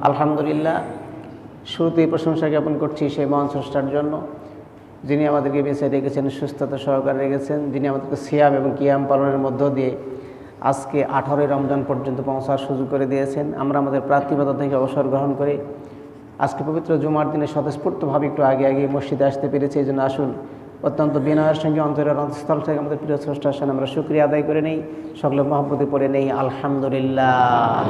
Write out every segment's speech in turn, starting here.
আলহামদুলিল্লাহ, শুরুতেই প্রশংসা জ্ঞাপন করছি সেই মহান স্রষ্টার জন্য, যিনি আমাদেরকে বেঁচে রেখেছেন, সুস্থতা সহকারে রেখেছেন, যিনি আমাদেরকে সিয়াম এবং কিয়াম পালনের মধ্য দিয়ে আজকে 18ই রমজান পর্যন্ত পৌঁছার সুযোগ করে দিয়েছেন। আমরা আমাদের প্রার্থীপতা থেকে অবসর গ্রহণ করে আজকে পবিত্র জুমার দিনে স্বতঃস্ফূর্তভাবে একটু আগে মসজিদে আসতে পেরেছি। এই জন্য আসুন অত্যন্ত বিনয়ের সঙ্গে অন্তরের অন্তঃস্থল থেকে আমাদের প্রিয় স্রষ্টার সামনে আমরা শুকরিয়া আদায় করে নেই, সকলে মহব্বতে পড়ে নেই আলহামদুলিল্লাহ।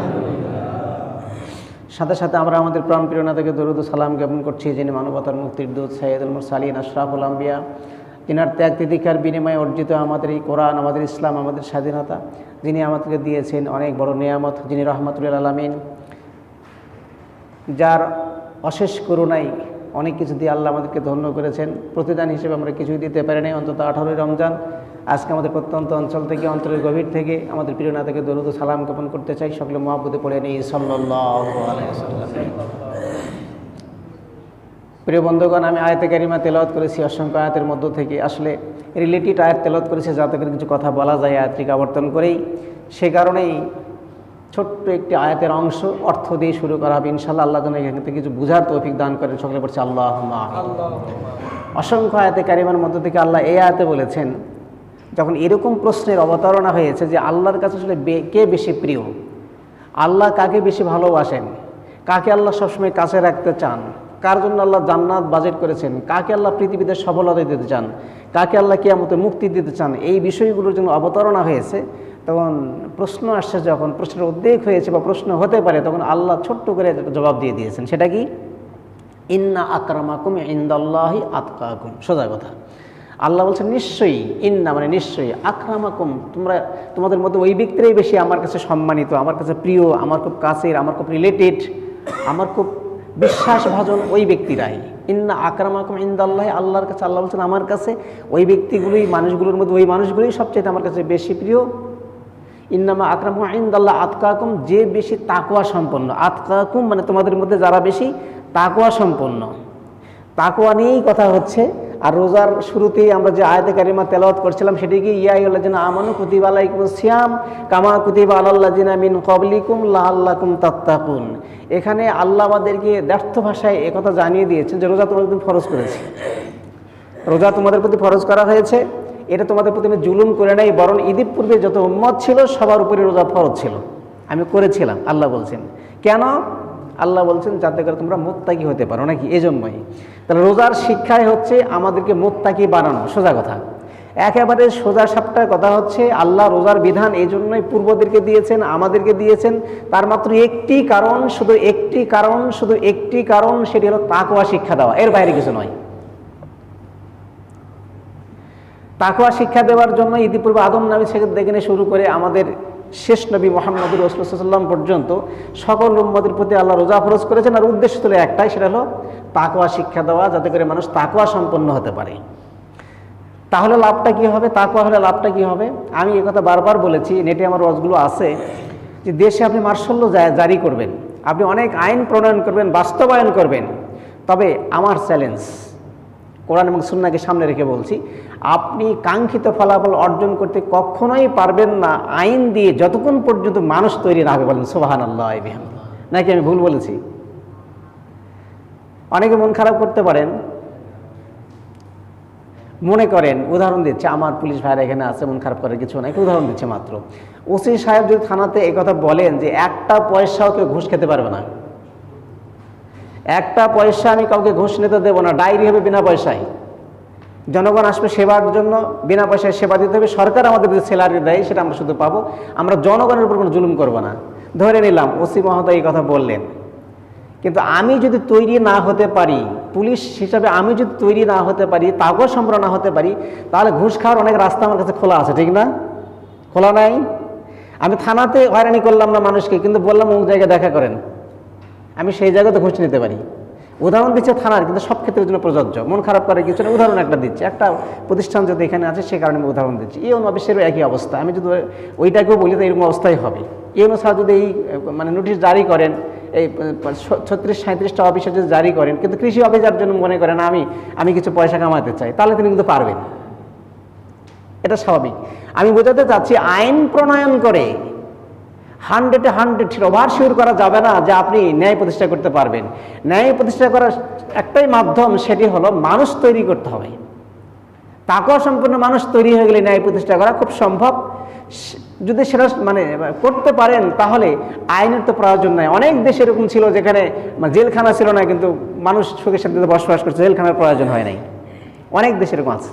সাথে সাথে আমরা আমাদের প্রাণপ্রিয় নেতাকে দরুদ ও সালাম জ্ঞাপন করছি, যিনি মানবতার মুক্তির দূত সাইয়্যিদুল মুরসালিন আশরাফুল আম্বিয়া, যিনার ত্যাগ তিতিক্ষার বিনিময়ে অর্জিত আমাদের এই কোরআন, আমাদের ইসলাম, আমাদের স্বাধীনতা, যিনি আমাদেরকে দিয়েছেন অনেক বড় নেয়ামত, যিনি রহমাতুল আলামিন, যার অশেষ করুণায় অনেক কিছু দিয়ে আল্লাহ আমাদেরকে ধন্য করেছেন। প্রতিদান হিসেবে আমরা কিছুই দিতে পারি নাই, অন্তত 18ই রমজান আজকে আমাদের প্রত্যন্ত অঞ্চল থেকে, অন্তরের গভীর থেকে আমাদের প্রিয় নেতাকে দরুদ ও সালাম জ্ঞাপন করতে চাই। সকলে মহব্বতে পড়ে নেই সাল্লাল্লাহু আলাইহি ওয়াসাল্লাম। প্রিয় বন্ধুগণ, আমি আয়াতে কারিমা তেলাওয়াত করেছি অসংখ্য আয়াতের মধ্য থেকে, আসলে রিলেটেড আয়াত তেলাওয়াত করেছি যাতে করে কিছু কথা বলা যায় আয়াতটিকে আবর্তন করেই। সে কারণেই ছোট্ট একটি আয়াতের অংশ অর্থ দিয়ে শুরু করা হবে ইনশাআল্লাহ। আল্লাহ যেন এখান থেকে কিছু বুঝার তৌফিক দান করেন। সকলে বলছে আল্লাহুম্মা আমিন। অসংখ্য আয়াতে কারিমার মধ্য থেকে আল্লাহ এই আয়াতে বলেছেন, যখন এরকম প্রশ্নের অবতারণা হয়েছে যে আল্লাহর কাছে আসলে কে বেশি প্রিয়, আল্লাহ কাকে বেশি ভালোবাসেন, কাকে আল্লাহ সবসময় কাছে রাখতে চান, কার জন্য আল্লাহ জান্নাত বাজেট করেছেন, কাকে আল্লাহ পৃথিবীতে সফলতা দিতে চান, কাকে আল্লাহ কিয়ামতে মুক্তি দিতে চান, এই বিষয়গুলোর জন্য অবতারণা হয়েছে। তখন প্রশ্ন আসছে, যখন প্রশ্নের উদ্বেগ হয়েছে বা প্রশ্ন হতে পারে, তখন আল্লাহ ছোট্ট করে জবাব দিয়ে দিয়েছেন। সেটা কি? ইন্না আকরামাকুম ইনদাল্লাহি আতকাকুম। সোজা কথা, আল্লাহ বলছেন নিশ্চয়ই, ইন্না মানে নিশ্চয়ই, আকরামাকুম তোমাদের মধ্যে ওই ব্যক্তিরাই বেশি আমার কাছে সম্মানিত, আমার কাছে প্রিয়, আমার খুব কাছের, আমার খুব রিলেটেড, আমার খুব বিশ্বাসভাজন ওই ব্যক্তিরাই। ইন্না আকরামাকুম ইনদাল্লাহি, আল্লাহর কাছে, আল্লাহ বলছেন আমার কাছে ওই ব্যক্তিগুলোই, মানুষগুলোর মধ্যে ওই মানুষগুলোই সবচেয়ে আমার কাছে বেশি প্রিয়। ইন্নামা আকরামুকুম ইনদাল্লাহি আতকাকুম, যে বেশি তাকওয়া সম্পন্ন। আতকাকুম মানে তোমাদের মধ্যে যারা বেশি তাকওয়া সম্পন্ন। তাকওয়া নিয়েই কথা হচ্ছে। আর রোজার শুরুতেই আমরা যে আয়াতে কারিমা তেলাওয়াত করছিলাম সেটি কি, ইয়া আইয়ুহাল্লাযিনা আমানু কুতিবা আলাইকুমুস সিয়াম কামা কুতিবা আলাল্লাযিনা মিন ক্বাবলিকুম লাআল্লাকুম তাত্তাকুন। এখানে আল্লাহ আমাদেরকে ব্যর্থ ভাষায় একথা জানিয়ে দিয়েছেন যে রোজা তোমাদের প্রতি ফরজ করেছি, রোজা তোমাদের প্রতি ফরজ করা হয়েছে। এটা তোমাদের প্রতি আমি জুলুম করে নাই, বরং ঈদের পূর্বে যত উম্মত ছিল সবার উপরে রোজা ফরজ ছিল, আমি করেছিলাম। আল্লাহ বলছেন কেন? আল্লাহ বলছেন যাতে করে তোমরা মুত্তাকি হতে পারো, নাকি? এজন্যই। তাহলে রোজার শিক্ষায় হচ্ছে আমাদেরকে মুত্তাকি বানানো। সোজা কথা, একেবারে সোজা সাপটা কথা হচ্ছে, আল্লাহ রোজার বিধান এই জন্যই পূর্বদেরকে দিয়েছেন, আমাদেরকে দিয়েছেন। তার মাত্র একটি কারণ, শুধু একটি কারণ, সেটি হলো তাকওয়া শিক্ষা দেওয়া, এর বাইরে কিছু নয়। তাকওয়া শিক্ষা দেওয়ার জন্য ইতিপূর্বে আদম নবী থেকে দেখে শুরু করে আমাদের শেষ নবী মুহাম্মদ রাসূলুল্লাহ সাল্লাল্লাহু আলাইহি ওয়াসাল্লাম পর্যন্ত সকল উম্মতের প্রতি আল্লাহ রোজা ফরজ করেছেন। আর উদ্দেশ্য ছিল একটাই, সেটা হলো তাকওয়া শিক্ষা দেওয়া, যাতে করে মানুষ তাকওয়া সম্পন্ন হতে পারে। তাহলে লাভটা কি হবে? তাকওয়া হলে লাভটা কি হবে? আমি এই কথা বারবার বলেছি, নেটে আমার ওয়াজগুলো আছে, যে দেশে আপনি মার্শাল ল জারি করবেন, আপনি অনেক আইন প্রণয়ন করবেন, বাস্তবায়ন করবেন, তবে আমার চ্যালেঞ্জ, কোরআন এবং সুন্নাহকে সামনে রেখে বলছি, আপনি কাঙ্ক্ষিত ফলাফল অর্জন করতে কখনোই পারবেন না আইন দিয়ে, যতক্ষণ পর্যন্ত মানুষ তৈরি না হবে। বলেন সুবহানাল্লাহ বিহামদিহি। নাকি আমি ভুল বলেছি? অনেকে মন খারাপ করতে পারেন, মনে করেন, উদাহরণ দিচ্ছে, আমার পুলিশ ভাইরা এখানে আছে, মন খারাপ করার কিছু না, একটা উদাহরণ দিচ্ছে মাত্র। ওসি সাহেব যদি থানাতে এই কথা বলেন যে একটা পয়সাও কেউ ঘুষ খেতে পারবে না, একটা পয়সা আমি কাউকে ঘুষ নিতে দেবো না, ডায়েরি হবে বিনা পয়সায়, জনগণ আসবে সেবার জন্য, বিনা পয়সায় সেবা দিতে হবে, সরকার আমাদের যে স্যালারি দেয় সেটা আমরা শুধু পাবো, আমরা জনগণের উপর কোনো জুলুম করবো না। ধরে নিলাম ওসি মহোদয় এই কথা বললেন, কিন্তু আমি যদি তৈরি না হতে পারি, পুলিশ হিসাবে আমি যদি তৈরি না হতে পারি, তাকওয়া সম্পন্ন না হতে পারি, তাহলে ঘুষ খাওয়ার অনেক রাস্তা আমার কাছে খোলা আছে, ঠিক না? খোলা নাই? আমি থানাতে হয়রানি করলাম না মানুষকে, কিন্তু বললাম অমুক জায়গায় দেখা করেন, আমি সেই জায়গাতে ঘুষ নিতে পারি। উদাহরণ দিচ্ছে থানার, কিন্তু সব ক্ষেত্রের জন্য প্রযোজ্য। মন খারাপ করে কিছু না, উদাহরণ একটা দিচ্ছে, একটা প্রতিষ্ঠান যদি এখানে আছে সে কারণে আমি উদাহরণ দিচ্ছি। ইউনো অফিসেরও একই অবস্থা, আমি যদি ওইটাকেও বলি তো এরকম অবস্থাই হবে। ইউনো স্যার যদি এই মানে নোটিশ জারি করেন, এই 36-37টা অফিসে যদি জারি করেন, কিন্তু কৃষি অফিসার জন্য মনে করেন আমি কিছু পয়সা কামাতে চাই, তাহলে তিনি কিন্তু পারবেন, এটা স্বাভাবিক। আমি বোঝাতে চাচ্ছি, আইন প্রণয়ন করে 100-এ 100 ওভারশিওর করা যাবে না যে আপনি ন্যায় প্রতিষ্ঠা করতে পারবেন। ন্যায় প্রতিষ্ঠা করার একটাই মাধ্যম, সেটি হলো মানুষ তৈরি করতে হবে। তাকওয়া সম্পন্ন মানুষ তৈরি হয়ে গেলে ন্যায় প্রতিষ্ঠা করা খুব সম্ভব। যদি সেটা করতে পারেন তাহলে আইনের তো প্রয়োজন নাই। অনেক দেশ এরকম ছিল যেখানে জেলখানা ছিল না, কিন্তু মানুষ সুখে শান্তিতে বসবাস করছে, জেলখানার প্রয়োজন হয় নাই। অনেক দেশ এরকম আছে।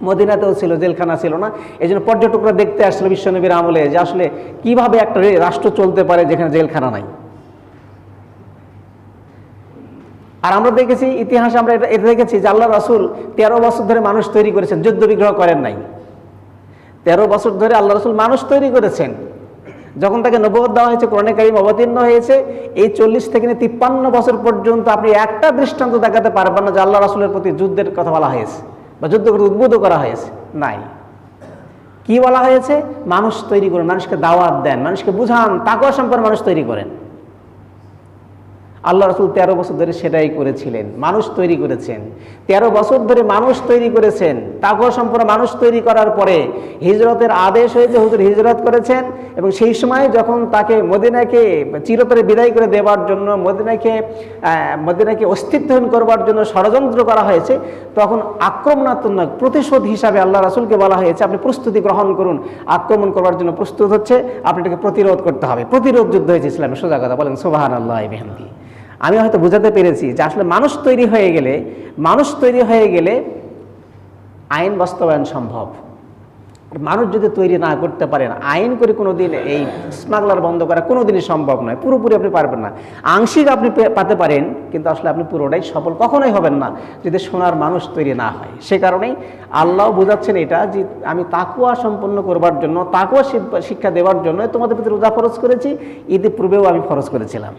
মদিনাতেও ছিল, জেলখানা ছিল না। এই জন্য পর্যটকরা দেখতে আসছিল বিশ্বনবীর আমলে যে আসলে কিভাবে একটা রাষ্ট্র চলতে পারে যেখানে জেলখানা নাই। আর আমরা দেখেছি ইতিহাসে, আমরা এটা দেখেছি যে আল্লাহ রাসূল 13 বছর ধরে মানুষ তৈরি করেছেন, যুদ্ধ বিগ্রহ করেন নাই। 13 বছর ধরে আল্লাহ রাসূল মানুষ তৈরি করেছেন। যখন তাকে নবুয়ত দেওয়া হয়েছে, কোরআনে কারীম অবতীর্ণ হয়েছে, এই 40 থেকে 53 বছর পর্যন্ত আপনি একটা দৃষ্টান্ত দেখাতে পারবেন না যে আল্লাহ রাসূলের প্রতি যুদ্ধের কথা বলা হয়েছে বা যুদ্ধ করতে উদ্বুদ্ধ করা হয়েছে। নাই। কি বলা হয়েছে? মানুষ তৈরি করেন, মানুষকে দাওয়াত দেন, মানুষকে বুঝান, তাকওয়া সম্পন্ন মানুষ তৈরি করেন। আল্লাহ রাসূল 13 বছর ধরে সেটাই করেছিলেন, মানুষ তৈরি করেছেন। 13 বছর ধরে মানুষ তৈরি করেছেন। তাকওয়া সম্পন্ন মানুষ তৈরি করার পরে হিজরতের আদেশ হয়েছে, হুজুর হিজরত করেছেন, এবং সেই সময় যখন তাকে মদিনাকে চিরতরে বিদায় করে দেওয়ার জন্য, মদিনাকে অস্তিত্বহীন করবার জন্য ষড়যন্ত্র করা হয়েছে, তখন আক্রমণাত্মক প্রতিশোধ হিসাবে আল্লাহ রাসূলকে বলা হয়েছে আপনি প্রস্তুতি গ্রহণ করুন, আক্রমণ করবার জন্য প্রস্তুত হচ্ছে, আপনি এটাকে প্রতিরোধ করতে হবে। প্রতিরোধ যুদ্ধ হয়েছে ইসলামের, সোজা কথা বলেন সুবহানাল্লাহি ওয়া বিহামদিহি। আমি হয়তো বুঝাতে পেরেছি যে আসলে মানুষ তৈরি হয়ে গেলে আইন বাস্তবায়ন সম্ভব। মানুষ যদি তৈরি না করতে পারেন, আইন করে কোনোদিন এই স্মাগলার বন্ধ করা কোনোদিনই সম্ভব নয়। পুরোপুরি আপনি পারবেন না, আংশিক আপনি পাতে পারেন, কিন্তু আসলে আপনি পুরোটাই সফল কখনোই হবেন না যদি সোনার মানুষ তৈরি না হয়। সে কারণেই আল্লাহ বোঝাচ্ছেন এটা যে আমি তাকওয়া সম্পন্ন করবার জন্য, তাকওয়া শিক্ষা দেওয়ার জন্য তোমাদের প্রতি রোজা ফরজ করেছি, ঈদের পূর্বেও আমি ফরজ করেছিলাম।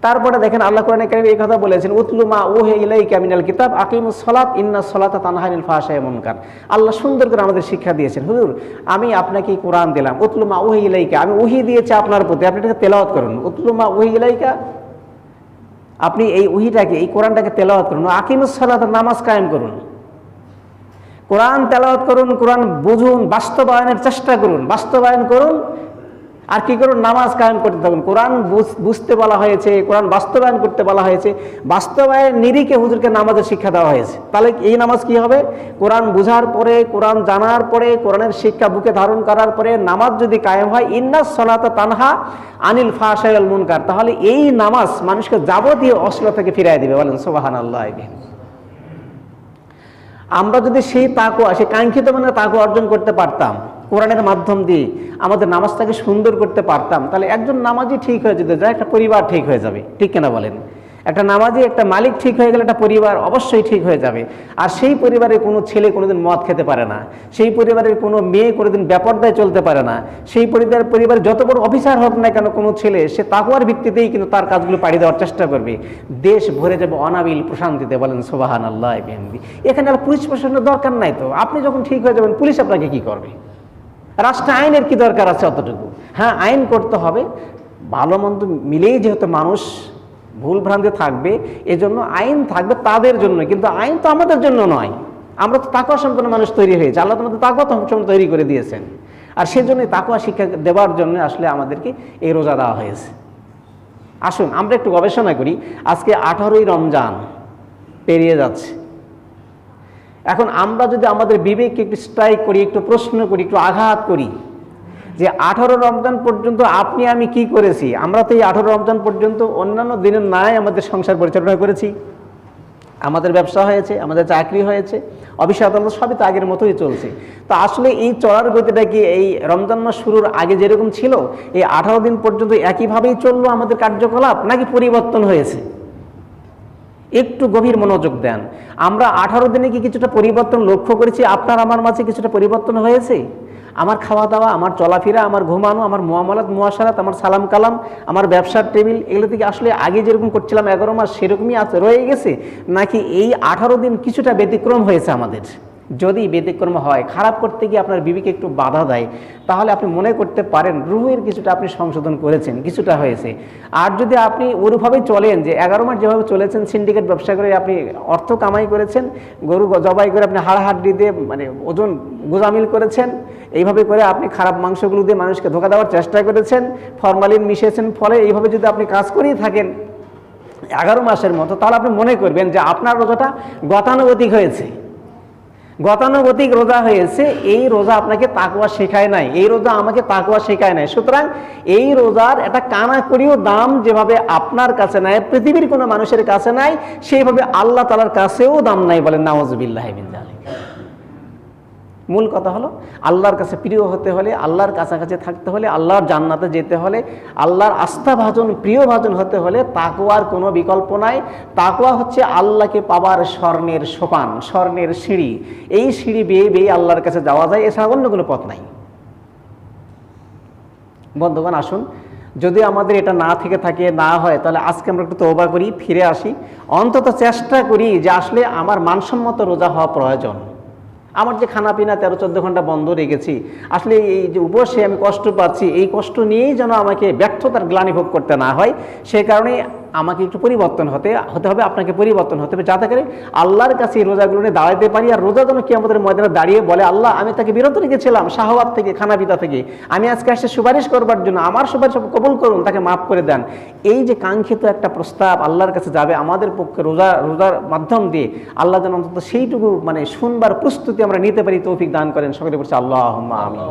তারপরে দেখেন আল্লাহ কোরআনে কারীমে এই কথা বলেছেন, উতলু মা উহিয়া ইলাইকা মিনাল কিতাব আকিমুস সালাত ইন্নাস সালাতা তানহা আনিল ফাহশাই ওয়াল মুনকার। আল্লাহ সুন্দর করে আমাদের শিক্ষা দিয়েছেন, হুজুর আমি আপনাকে কোরআন দিলাম, উতলু মা উহিয়া ইলাইকা, আমি ওহী দিয়েছি আপনার প্রতি, আপনি এটাকে তেলাওয়াত করুন। উতলু মা উহিয়া ইলাইকা, আপনি এই ওহীটাকে, এই কোরআনটাকে তেলাওয়াত করুন। আকিমুস সালাত, নামাজ কায়েম করুন। কোরআন তেলাওয়াত করুন, কোরআন বুঝুন, বাস্তবায়নের চেষ্টা করুন, বাস্তবায়ন করুন। আর কি করুন? নামাজ কায়েম করতে থাকুন। কোরআন বুঝতে বলা হয়েছে, কোরআন বাস্তবায়ন করতে বলা হয়েছে, বাস্তবায়ন নিরিখে হুজুরকে নামাজের শিক্ষা দেওয়া হয়েছে। তাহলে এই নামাজ কি হবে? কোরআন বুঝার পরে, কোরআন জানার পরে, কোরআনের শিক্ষা বুকে ধারণ করার পরে নামাজ যদি কায়েম হয়, ইন্নাস সালাতা তানহা আনিল ফাহশাই ওয়াল মুনকার, তাহলে এই নামাজ মানুষকে যাবতীয় অশ্লীলতা থেকে ফিরিয়ে দিবে। বলেন সুবহানাল্লাহ। আমরা যদি সেই তাকওয়া, সেই কাঙ্ক্ষিত মানে তাকওয়া অর্জন করতে পারতাম, কোরআনের মাধ্যম দিয়ে আমাদের নামাজটাকে সুন্দর করতে পারতাম, তাহলে একজন নামাজি ঠিক হয়ে যেতে যায়, একটা পরিবার ঠিক হয়ে যাবে। ঠিক কিনা বলেন? একটা নামাজি, একটা মালিক ঠিক হয়ে গেলে একটা পরিবার অবশ্যই ঠিক হয়ে যাবে। আর সেই পরিবারে কোনো ছেলে কোনোদিন মদ খেতে পারে না, সেই পরিবারের কোনো মেয়ে কোনোদিন বেপরদায় চলতে পারে না, সেই পরিবারে যত বড় অফিসার হোক না কেন কোনো ছেলে, সে তাকওয়ার ভিত্তিতেই কিন্তু তার কাজগুলো পাড়ি দেওয়ার চেষ্টা করবে। দেশ ভরে যাবে অনাবিল প্রশান্তিতে। বলেন সুবহানাল্লাহ। এখানে আর পুলিশ প্রশাসনের দরকার নাই তো। আপনি যখন ঠিক হয়ে যাবেন, পুলিশ আপনাকে কি করবে? রাষ্ট্র আইনের কি দরকার আছে অতটুকু? হ্যাঁ, আইন করতে হবে, ভালো মন্দ মিলেই যেহেতু মানুষ ভুল ভ্রান্তি থাকবে, এজন্য আইন থাকবে তাদের জন্য, কিন্তু আইন তো আমাদের জন্য নয়। আমরা তো তাকওয়া সম্পন্ন মানুষ তৈরি হয়েছে, আল্লাহ তোমাদের তাকওয়া সম্পন্ন তৈরি করে দিয়েছেন। আর সেজন্যই তাকওয়া শিক্ষা দেওয়ার জন্য আসলে আমাদেরকে এই রোজা দেওয়া হয়েছে। আসুন আমরা একটু গবেষণা করি। আজকে 18ই রমজান পেরিয়ে যাচ্ছে। এখন আমরা যদি আমাদের বিবেককে একটু স্ট্রাইক করি, একটু প্রশ্ন করি, একটু আঘাত করি যে 18 রমজান পর্যন্ত আপনি আমি কি করেছি? আমরা তো এই 18 রমজান পর্যন্ত অন্যান্য দিনের নাই আমাদের সংসার পরিচালনা করেছি, আমাদের ব্যবসা হয়েছে, আমাদের চাকরি হয়েছে, অফিস আদালত সবই তো আগের মতোই চলছে। তো আসলে এই চলার গতিটা কি এই রমজান মাস শুরুর আগে যেরকম ছিল এই 18 দিন পর্যন্ত একইভাবেই চললো আমাদের কার্যকলাপ, নাকি পরিবর্তন হয়েছে? একটু গভীর মনোযোগ দেন। আমরা 18 দিনে কি কিছুটা পরিবর্তন লক্ষ্য করেছি? আপনার আমার মাঝে কিছুটা পরিবর্তন হয়েছে? আমার খাওয়া দাওয়া, আমার চলাফেরা, আমার ঘুমানো, আমার মুআমালাত মুআশারাত, আমার সালাম কালাম, আমার ব্যবসার টেবিল, এগুলো থেকে আসলে আগে যেরকম করছিলাম 11 মাস সেরকমই রয়ে গেছে, নাকি এই 18 দিন কিছুটা ব্যতিক্রম হয়েছে আমাদের? যদি ব্যতিক্রম হয়, খারাপ করতে গিয়ে আপনার বিবিকে একটু বাধা দেয়, তাহলে আপনি মনে করতে পারেন রুহের কিছুটা আপনি সংশোধন করেছেন, কিছুটা হয়েছে। আর যদি আপনি ওরভাবেই চলেন যে 11 মাস যেভাবে চলেছেন, সিন্ডিকেট ব্যবসা করে আপনি অর্থ কামাই করেছেন, গরু জবাই করে আপনি হাড়হাড্ডি দিয়ে মানে ওজন গোজামিল করেছেন, এইভাবে করে আপনি খারাপ মাংসগুলো দিয়ে মানুষকে ধোঁকা দেওয়ার চেষ্টা করেছেন, ফরমালিন মিশিয়েছেন, ফলে এইভাবে যদি আপনি কাজ করেই থাকেন 11 মাসের মতো, তাহলে আপনি মনে করবেন যে আপনার রোজাটা গতানুগতিক হয়েছে, গতানুগতিক রোজা হয়েছে। এই রোজা আপনাকে তাকওয়া শেখায় নাই, এই রোজা আমাকে তাকওয়া শেখায় নাই। সুতরাং এই রোজার একটা কানাকড়িও দাম যেভাবে আপনার কাছে নাই, পৃথিবীর কোনো মানুষের কাছে নাই, সেইভাবে আল্লাহ তাআলার কাছেও দাম নাই। বলেন নাউযুবিল্লাহি মিন যালিক। মূল কথা হলো আল্লাহর কাছে প্রিয় হতে হলে, আল্লাহর কাছাকাছি থাকতে হলে, আল্লাহর জান্নাতে যেতে হলে, আল্লাহর আস্থাভাজন প্রিয়ভাজন হতে হলে তাকওয়ার কোনো বিকল্প নাই। তাকওয়া হচ্ছে আল্লাহকে পাবার স্বর্ণের সোপান, স্বর্ণের সিঁড়ি। এই সিঁড়ি বেয়ে বেয়ে আল্লাহর কাছে যাওয়া যায়, এছাড়া অন্য কোনো পথ নাই। বন্ধুগণ, আসুন, যদি আমাদের এটা না থেকে থাকে, না হয়, তাহলে আজকে আমরা একটু তওবা করি, ফিরে আসি, অন্তত চেষ্টা করি যে আসলে আমার মানসম্মত রোজা হওয়া প্রয়োজন। আমার যে খানাপিনা 13-14 ঘন্টা বন্ধ রেখেছি, আসলে এই যে উপসে আমি কষ্ট পাচ্ছি, এই কষ্ট নিয়েই যেন আমাকে ব্যর্থতার গ্লানি ভোগ করতে না হয়, সে কারণে আমাকে একটু পরিবর্তন হতে হবে, আপনাকে পরিবর্তন হতে হবে, যাতে করে আল্লাহর কাছে এই রোজাগুলো নিয়ে দাঁড়াতে পারি। আর রোজা যেন কিয়ামতের ময়দানে দাঁড়িয়ে বলে, আল্লাহ, আমি তাকে বিরত রেখেছিলাম শাহওয়াত থেকে, খানাপিতা থেকে, আমি আজকে আসছে সুপারিশ করবার জন্য, আমার সুপারিশ কবুল করুন, তাকে মাফ করে দেন। এই যে কাঙ্ক্ষিত একটা প্রস্তাব আল্লাহর কাছে যাবে আমাদের পক্ষে, রোজার মাধ্যম দিয়ে আল্লাহ যেন অন্তত সেইটুকু মানে শুনবার প্রস্তুতি আমরা নিতে পারি, তৌফিক দান করেন। সকলে বলছে আল্লাহুম্মা আমিন।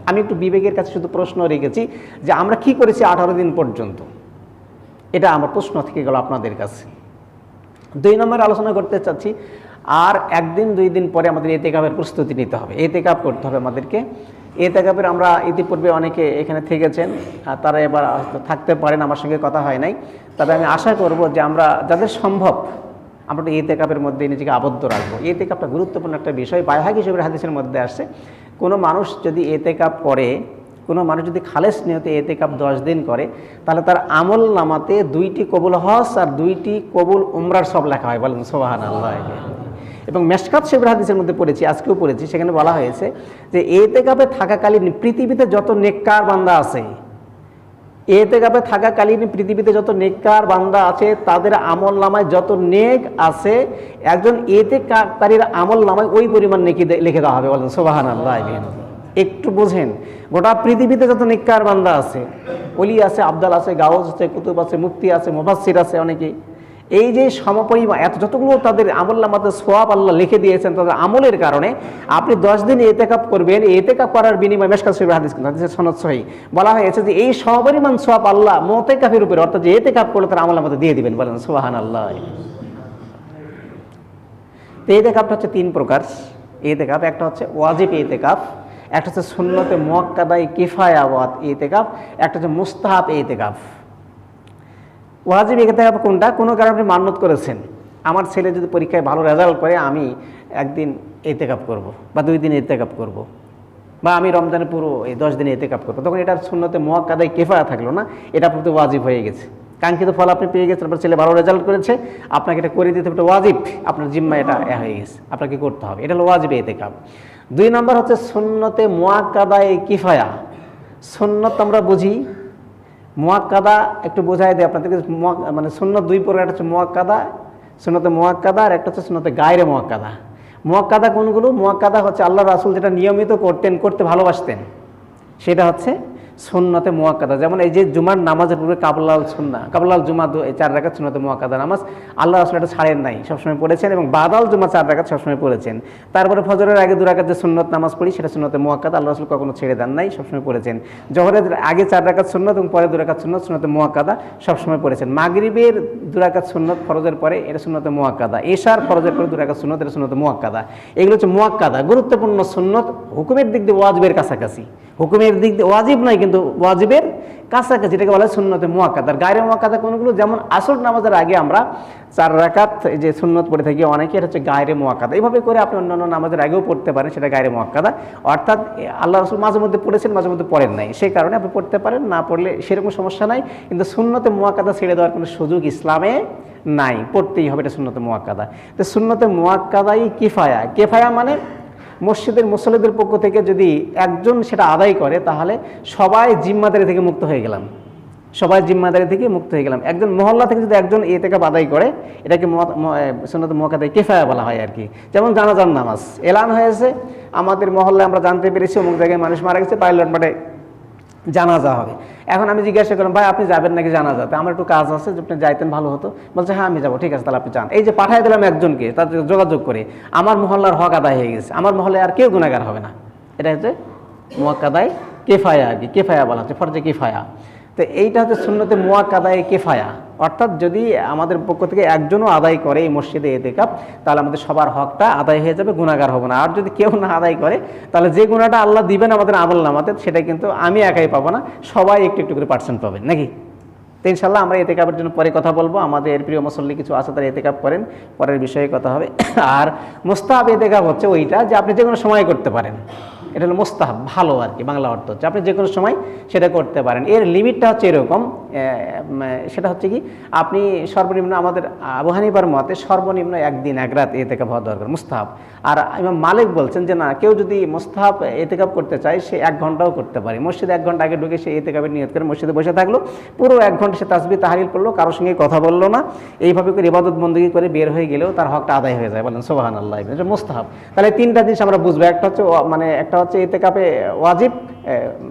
আমি একটু বিবেকের কাছে শুধু প্রশ্ন রেখেছি যে আমরা কি করেছি 18 দিন পর্যন্ত, এটা আমার প্রশ্ন থেকে গেল আপনাদের কাছে। 2 নম্বরে আলোচনা করতে চাচ্ছি, আর 1 দিন 2 দিন পরে আমাদের ইতিকাফের প্রস্তুতি নিতে হবে, ইতিকাফ করতে হবে আমাদেরকে। ইতিকাফের আমরা ইতিপূর্বে অনেকে এখানে থেকেছেন, তারা এবার থাকতে পারেন, আমার সঙ্গে কথা হয় নাই, তবে আমি আশা করব যে আমরা যাদের সম্ভব আমরা ইতিকাফের মধ্যে নিজেকে আবদ্ধ রাখবো। ইতিকাফটা গুরুত্বপূর্ণ একটা বিষয়। বাইহাকী শরীফের হাদিসের মধ্যে আসছে, কোনো মানুষ যদি ইতিকাফ করে, কোনো মানুষ যদি খালেস নিয়তে ইতিকাফ 10 দিন করে, তাহলে তার আমল নামাতে 2টি কবুল হজ আর 2টি কবুল উমরার সব লেখা হয়। বলেন সুবহানাল্লাহ। এবং মেশকাত শরীফের হাদিসের মধ্যে পড়েছি, আজকেও পড়েছি, সেখানে বলা হয়েছে যে ইতিকাফে থাকাকালীন পৃথিবীতে যত নেককার বান্দা আছে, ইতিকাফে থাকাকালীন পৃথিবীতে যত নেককার বান্দা আছে, তাদের আমল নামায় যত নেক আছে, একজন ইতিকাফকারীর আমল নামায় ওই পরিমাণ নেকি লিখে দেওয়া হবে। বলেন সুবহানাল্লাহ। একটু বোঝেন, গোটা পৃথিবীতে যত নেককার বান্দা আছে, ওলি আছে, আবদাল আছে, গাউজ আছে, কুতুব আছে, মুফতি আছে, মুফাসসির আছে, অনেকে, এই যে সমপরিমাণ এত যতগুলো তাদের আমল নামাতে সওয়াব আল্লাহ লিখে দিয়েছেন তাদের আমলের কারণে, আপনি 10 দিন ইতিকাফ করবেন, ইতিকাফ করার বিনিময়ে মেশকাত শরীফের হাদিসের সনদ সহিহ বলা হয়েছে যে এই সমপরিমাণ সওয়াব আল্লাহ মুতাকাফির উপরে, অর্থাৎ যে ইতিকাফ করলে তার আমল নামাতে দিয়ে দিবেন। বলেন সুবহানাল্লাহ। তো ইতিকাফটা হচ্ছে 3 প্রকার ইতিকাফ। একটা হচ্ছে ওয়াজিব ইতিকাফ, একটা হচ্ছে সুন্নতে মুআক্কাদা কিফায়া ইতিকাফ, একটা হচ্ছে মুস্তাহাব ইতিকাফ। ওয়াজিব ইতিকাফ কোনটা? কোনো কারণে আপনি মান্যত করেছেন, আমার ছেলে যদি পরীক্ষায় ভালো রেজাল্ট করে আমি 1 দিন ইতিকাফ করব, বা 2 দিন ইতিকাফ করব, বা আমি রমজানে পুরো এই 10 দিন ইতিকাফ করব, তখন এটার সুন্নতে মুআক্কাদা কিফায়া থাকলো না, এটা প্রতি ওয়াজিব হয়ে গেছে। কাঙ্ক্ষিত ফল আপনি পেয়ে গেছেন, আপনার ছেলে ভালো রেজাল্ট করেছে, আপনাকে এটা করে দিতে হবে, এটা ওয়াজিব, আপনার জিম্মা এটা হয়ে গেছে, আপনাকে করতে হবে, এটা হলো ওয়াজিব ইতিকাফ। 2 নম্বর হচ্ছে সুন্নতে মুআক্কাদা কিফায়া। সুন্নত আমরা বুঝি, মুআক্কাদা একটু বোঝাই দেয় আপনাদেরকে। মানে সুন্নত 2 প্রকার, একটা হচ্ছে মুআক্কাদা, সুন্নতে মুআক্কাদা, আর একটা হচ্ছে সুন্নতে গায়রে মুআক্কাদা। মুআক্কাদা কোনগুলো? মুআক্কাদা হচ্ছে আল্লাহ রাসূল যেটা নিয়মিত করতেন, করতে ভালোবাসতেন, সেটা হচ্ছে সুন্নতে মুআক্কাদা। যেমন এই যে জুমার নামাজের পূর্বে কাবলাল জুমা 4 রাকাত সুন্নতে মুআক্কাদা নামাজ, আল্লাহ রাসূল এটা ছাড়েন নাই, সবসময় পড়েছেন, এবং বাদাল জুমা 4 রাকাত সবসময় পড়েছেন। তারপরে ফজরের আগে 2 রাকাত যে সুন্নত নামাজ পড়ি, সেটা সুন্নতে মুআক্কাদা, আল্লাহ রাসূল কখনো ছেড়ে দেন নাই, সবসময় পড়েছেন। জোহরের আগে 4 রাকাত সুন্নত এবং পরে 2 রাকাত সুন্নত, সুন্নতে মুআক্কাদা সবসময় পড়েছেন। মাগরিবের 2 রাকাত সুন্নত ফরজের পরে, এটা সুন্নতে মুআক্কাদা। এশার ফরজের পরে 2 রাকাত সুন্নত, এটা সুন্নতে মুআক্কাদা। এগুলো হচ্ছে মুআক্কাদা, গুরুত্বপূর্ণ সুন্নত, হুকুমের দিক দিয়ে ওয়াজিবের কাছাকাছি, হুকুমের দিক দিয়ে ওয়াজিব নয় কিন্তু ওয়াজিবের কাছাকাছি, এটাকে বলা হয় সুন্নতে মুআক্কাদা। আর গায়রে মুআক্কাদা কোনগুলো? যেমন আসর নামাজের আগে আমরা 4 রাকাত এই যে সুন্নত পড়ে থাকি অনেকে, এটা হচ্ছে গায়রে মুআক্কাদা। এইভাবে করে আপনি অন্যান্য নামাজের আগেও পড়তে পারেন, সেটা গায়রে মুআক্কাদা। অর্থাৎ আল্লাহ রাসূল মাঝে মধ্যে পড়েছেন, মাঝে মধ্যে পড়েন নাই, সেই কারণে আপনি পড়তে পারেন, না পড়লে সেরকম সমস্যা নাই, কিন্তু সুন্নতে মুআক্কাদা ছেড়ে দেওয়ার কোনো সুযোগ ইসলামে নাই, পড়তেই হবে, এটা সুন্নতে মুআক্কাদা। তো সুন্নতে মুআক্কাদাই কিফায়া, কিফায়া মানে মসজিদের মুসল্লিদের পক্ষ থেকে যদি একজন সেটা আদায় করে তাহলে সবাই জিম্মাদারি থেকে মুক্ত হয়ে গেলাম, সবাই জিম্মাদারি থেকে মুক্ত হয়ে গেলাম। একজন মহল্লা থেকে যদি একজন ইতিকাফ আদায় করে, এটাকে সুন্নতে মুআক্কাদায়ে কিফায়া বলা হয় আর কি। যেমন জানাজার নামাজ এলান হয়েছে আমাদের মহল্লায়, আমরা জানতে পেরেছি অমুক জায়গায় মানুষ মারা গেছে, পাইলট মাঠে জানাজা হবে। এখন আমি জিজ্ঞাসা করলাম, ভাই আপনি যাবেন নাকি জানাজাতে? আমার একটু কাজ আছে, যদি আপনি যাইতেন ভালো হতো। বলছে হ্যাঁ আমি যাবো। ঠিক আছে, তাহলে আপনি যান। এই যে পাঠিয়ে দিলাম একজনকে, তার যোগাযোগ করে, আমার মহল্লার হক আদায় হয়ে গেছে, আমার মহল্লায় আর কেউ গুনাহগার হবে না। এটা হচ্ছে মুআক্কাদায়ে কিফায়া আর কি, কিফায়া বলা হচ্ছে, ফরজে কিফায়া। তো এইটা হচ্ছে সুন্নতে মুআক্কাদায়ে কিফায়া, অর্থাৎ যদি আমাদের পক্ষ থেকে একজনও আদায় করে এই মসজিদে ইতিকাফ, তাহলে আমাদের সবার হকটা আদায় হয়ে যাবে, গুনাহগার হবে না। আর যদি কেউ না আদায় করে, তাহলে যে গুনাহটা আল্লাহ দিবেন আমাদের আমলনামাতে, সেটা কিন্তু আমি একাই পাবো না, সবাই একটু একটু করে পার্সেন্ট পাবেন নাকি। তো ইনশাল্লাহ আমরা ইতিকাফের জন্য পরে কথা বলবো। আমাদের প্রিয় মুসল্লি কিছু আছে, তারা ইতিকাফ করেন, পরের বিষয়ে কথা হবে। আর মুস্তাহাব ইতিকাফ হচ্ছে ওইটা যে আপনি যে কোনো সময় করতে পারেন, এটা হলো মুস্তাহাব, ভালো আর কি, বাংলা অর্থ হচ্ছে আপনি যে কোনো সময় সেটা করতে পারেন। এর লিমিটটা হচ্ছে এরকম, সেটা হচ্ছে কি, আপনি সর্বনিম্ন, আমাদের আবু হানিফার মতে সর্বনিম্ন একদিন এক রাত ইতিকাফ হওয়া দরকার, মুস্তাহাব। আর ইমাম মালিক বলছেন যে না, কেউ যদি মুস্তাহাব ইতিকাফ করতে চায় সে 1 ঘন্টাও করতে পারে। মসজিদে 1 ঘন্টা আগে ঢুকে সে ইতিকাফের নিয়ত করে মসজিদে বসে থাকলো, পুরো 1 ঘন্টা সে তাসবিহ তাহলিল পড়লো, কারোর সঙ্গে কথা বললো না, এইভাবে করে ইবাদত বন্দেগী করে বের হয়ে গেলেও তার হকটা আদায় হয়ে যায়। বলেন সুবহানাল্লাহ, এটা মুস্তাহাব। তাহলে 3টা জিনিস আমরা বুঝবো, একটা হচ্ছে একটা হচ্ছে ইতিকাফে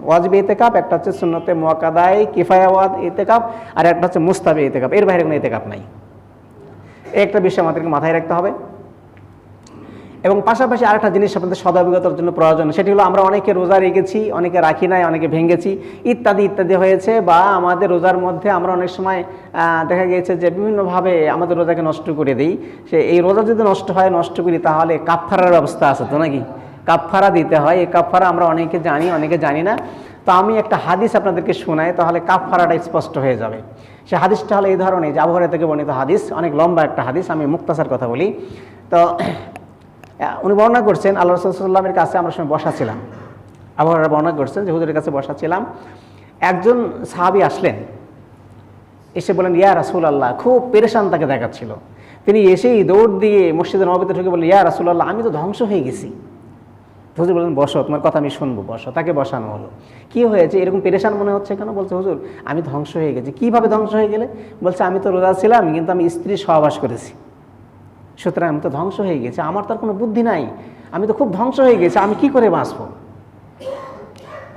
ওয়াজিব ইতিকাফ, একটা হচ্ছে সুন্নতে মুআক্কাদায়ে কিফায়া ইতিকাফ, আর একটা হচ্ছে মুস্তাহাব ইতিকাফ। এর বাইরে কোনো ইতিকাফ নাই। এই একটা বিষয় আমাদেরকে মাথায় রাখতে হবে। এবং পাশাপাশি আরেকটা জিনিস আপনাদের সদাবিগতার জন্য প্রয়োজন, সেটি হলো আমরা অনেকে রোজা রেখেছি, অনেকে রাখি নাই, অনেকে ভেঙেছি, ইত্যাদি ইত্যাদি হয়েছে। বা আমাদের রোজার মধ্যে আমরা অনেক সময় দেখা গিয়েছে যে বিভিন্নভাবে আমাদের রোজাকে নষ্ট করে দিই। এই রোজা যদি নষ্ট করি তাহলে কাফফারার ব্যবস্থা আছে তো নাকি, কাফফারা দিতে হয়। এই কাফফারা আমরা অনেকে জানি, অনেকে জানি না। তো আমি একটা হাদিস আপনাদেরকে শোনাই, তাহলে কাফফারাটা স্পষ্ট হয়ে যাবে। সে হাদিসটা হলো এই ধরনের, যে আবু হুরায়রা থেকে বর্ণিত হাদিস, অনেক লম্বা একটা হাদিস, আমি মুক্তাসার কথা বলি। তো উনি বর্ণনা করছেন, আল্লাহ রাসূল সাল্লাল্লাহু আলাইহি ওয়াসাল্লামের কাছে আমরা সময় বসা ছিলাম। আবু হুরায়রা বর্ণনা করছেন যে হুজুরের কাছে বসা ছিলাম, একজন সাহাবী আসলেন, এসে বলেন ইয়া রাসূলুল্লাহ, খুব পেরেশান তাকে দেখাচ্ছিল। তিনি এসেই দৌড় দিয়ে মসজিদের নববীতে ঢুকে বললেন ইয়া রাসূলুল্লাহ, আমি তো ধ্বংস হয়ে গেছি। হুজুর বললেন বসো, তোমার কথা আমি শুনবো, বসো। তাকে বসানো হলো। কি হয়েছে, এরকম পেরেশান মনে হচ্ছে কেন? বলছে হুজুর আমি ধ্বংস হয়ে গেছি। কিভাবে ধ্বংস হয়ে গেলে? বলছে আমি তো রোজা ছিলাম, কিন্তু আমি স্ত্রীর সহবাস করেছি, সুতরাং আমি তো ধ্বংস হয়ে গেছি, আমার তো আর কোনো বুদ্ধি নাই, আমি তো খুব ধ্বংস হয়ে গেছি, আমি কি করে বাঁচবো?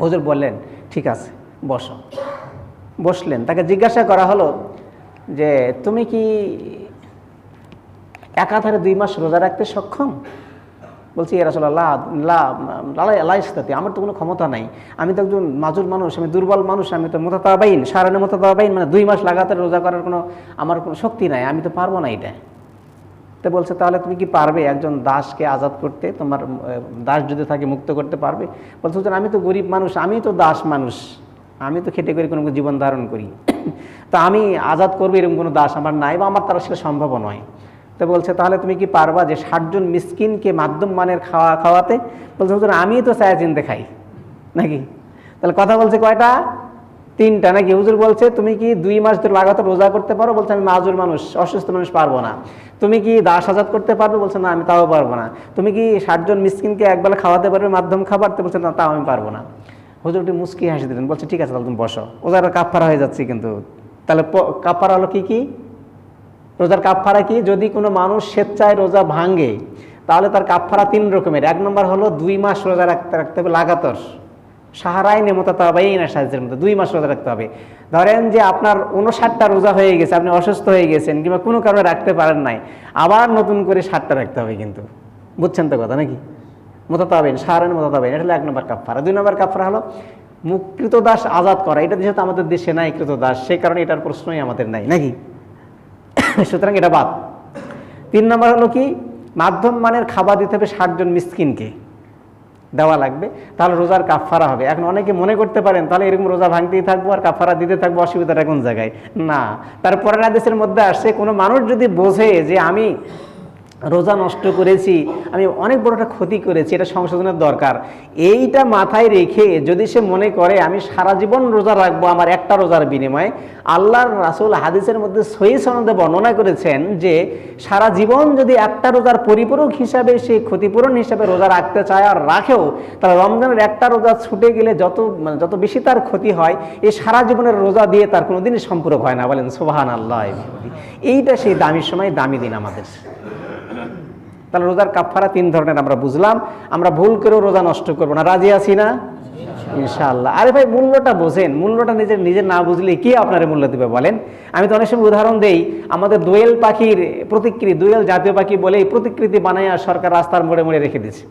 হুজুর বললেন ঠিক আছে বসো। বসলেন। তাকে জিজ্ঞাসা করা হলো যে তুমি কি একাধারে 2 মাস রোজা রাখতে সক্ষম? বলছি ইয়া রাসূলুল্লাহ, লা ইস্তাতি, আমার তো কোনো ক্ষমতা নাই, আমি তো একজন মাজুর মানুষ, আমি দুর্বল মানুষ, আমি তো মুতাতাবাইন, সারানে মুতাতাবাইন, মানে 2 মাস লাগাতার রোজা করার আমার কোনো শক্তি নাই, আমি তো পারবো না এটা। তো বলছে তাহলে তুমি কি পারবে একজন দাসকে আজাদ করতে? তোমার দাস যদি থাকে মুক্ত করতে পারবে? বলছে আমি তো গরিব মানুষ, আমি তো দাস মানুষ, আমি তো খেটে করে কোনো জীবন ধারণ করি, তো আমি আজাদ করবো এরকম কোনো দাস আমার নাই, বা আমার তারা সেটা সম্ভব নয়। তো বলছে তাহলে তুমি কি পারবা যে 60 জন মিসকিনকে মাধ্যম মানের খাওয়াতে? বলছে হুজুর আমি তো চায়া চিনতে খাই নাকি। তাহলে কথা বলছে কয়টা? 3টা নাকি। হুজুর বলছে তুমি কি 2 মাস ধরে লাগাতার রোজা করতে পারো? বলছে আমি মাজুর মানুষ, অসুস্থ মানুষ, পারবো না। তুমি কি দাস আজাদ করতে পারবে? বলছে না আমি তাও পারবো না। তুমি কি 60 জন মিসকিনকে একবেলা খাওয়াতে পারবে মাধ্যম খাবার? তো বলছে না তাও আমি পারবো না। হুজুর একটু মুস্কি হাসি দিলেন, বলছে ঠিক আছে তাহলে তুমি বসো। রোজার কাফফারা হয়ে যাচ্ছে কিন্তু। তাহলে কাফফারা হলো কি কি? রোজার কাফফারা কি? যদি কোনো মানুষ স্বেচ্ছায় রোজা ভাঙে তাহলে তার কাফফারা 3 রকমের। 1 নম্বর হলো 2 মাস রোজা রাখতে হবে লাগাতার, সাহারাইনে মুতাতাবাইন সাহায্যের মতো 2 মাস রোজা রাখতে হবে। ধরেন যে আপনার 59টা রোজা হয়ে গেছে, আপনি অসুস্থ হয়ে গেছেন কিংবা কোনো কারণে রাখতে পারেন নাই, আবার নতুন করে 60টা রাখতে হবে কিন্তু। বুঝছেন তো কথা নাকি? মুতাতাবাইন, সাহারাইনে মুতাতাবাইন, এটা হলো 1 নম্বর কাফফারা। 2 নম্বর কাফফারা হলো কৃতদাস আজাদ করা। এটা যেহেতু আমাদের দেশে নাই কৃতদাস, সেই কারণে এটার প্রশ্নই আমাদের নাই নাকি, সুতরাং এটা বাদ। 3 নম্বর হলো কি? মাধ্যম মানের খাবার দিতে হবে 60 জন মিসকিনকে দেওয়া লাগবে, তাহলে রোজার কাফফারা হবে। এখন অনেকে মনে করতে পারেন তাহলে এরকম রোজা ভাঙতেই থাকবো আর কাফফারা দিতে থাকবো, অসুবিধাটা কোন জায়গায়? না, তারপরের হাদিসের মধ্যে আসছে কোনো মানুষ যদি বোঝে যে আমি রোজা নষ্ট করেছি, আমি অনেক বড় একটা ক্ষতি করেছি, এটা সংশোধনের দরকার। এইটা মাথায় রেখে যদি সে মনে করে আমি সারা জীবন রোজা রাখবো আমার একটা রোজার বিনিময়ে, আল্লাহর রাসূল হাদিসের মধ্যে সহিহ সনদে বর্ণনা করেছেন যে সারা জীবন যদি একটা রোজার পরিপূরক হিসাবে সে ক্ষতিপূরণ হিসাবে রোজা রাখতে চায় আর রাখেও, তাহলে রমজানের একটা রোজা ছুটে গেলে যত বেশি তার ক্ষতি হয়, এই সারা জীবনের রোজা দিয়ে তার কোনোদিনই সম্পূরক হয় না। বলেন সুবহানাল্লাহ। এইটা সেই দামি সময়, দামি দিন আমাদের। তাহলে রোজার কাফারা 3 ধরনের আমরা বুঝলাম। আমরা ভুল করেও রোজা নষ্ট করবো না, রাজি আছি না ইনশাআল্লাহ? আরে ভাই মূল্যটা বোঝেন, মূল্যটা নিজের না বুঝলে কি আপনার মূল্য দিবে বলেন? আমি তো অনেক সময় উদাহরণ দেই, আমাদের দোয়েল পাখির প্রতিকৃতি, দোয়েল জাতীয় পাখি বলে এই প্রতিকৃতি বানাইয়া সরকার রাস্তার মোড়ে মোড়ে রেখে দিয়েছে।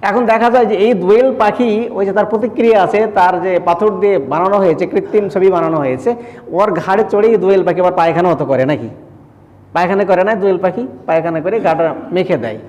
এখন দেখা যায় যে এই দোয়েল পাখি, ওই যে তার প্রতিক্রিয়া আছে, তার যে পাথর দিয়ে বানানো হয়েছে, কৃত্রিম ছবি বানানো হয়েছে, ওর ঘাড়ে চড়েই দোয়েল পাখি আবার পায়খানাও তো করে নাকি? পায়খানা করে না দোয়েল পাখি? পায়খানা করে গাটা মেখে দেয়।